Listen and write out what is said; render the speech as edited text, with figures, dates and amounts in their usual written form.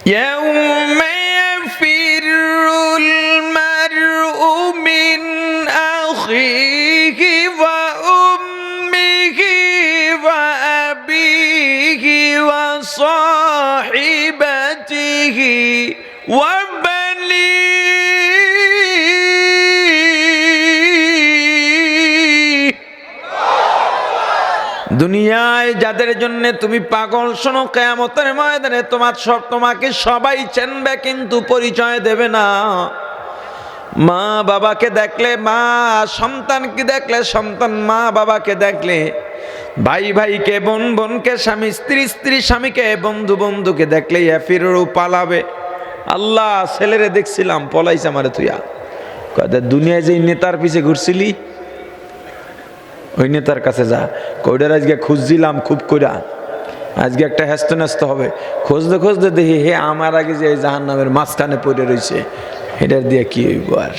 يوم يفر المرء من أخيه وأمه وأبيه وصاحبته وبنيه দুনিয়ায় যাদের জন্য তুমি পাগল, শোনো, কিয়ামতের ময়দানে তোমাকে সবাই চিনবে কিন্তু পরিচয় দেবে না। মা বাবাকে দেখলে মা, সন্তানকে দেখলে সন্তান মা বাবাকে দেখলে, ভাই ভাইকে, বোন বোনকে, স্বামী স্ত্রী স্বামীকে, বন্ধু বন্ধুকে দেখলে ফিরু পালাবে। আল্লাহ, ছেলেরে দেখছিলাম পলাইছে আমারে তুইয়া। দুনিয়ায় যে নেতার পিছে ঘুরছিলি ওই নেতার কাছে যা, কইডার আজকে খুঁজছিলাম খুব কইরা, আজকে একটা হ্যাস্ত ন্যস্ত হবে। খুঁজতে খুঁজতে দেখি হে আমার আগে যে জাহান্নামের মাঝখানে পড়ে রয়েছে, এটার দিয়ে কি হইব আর।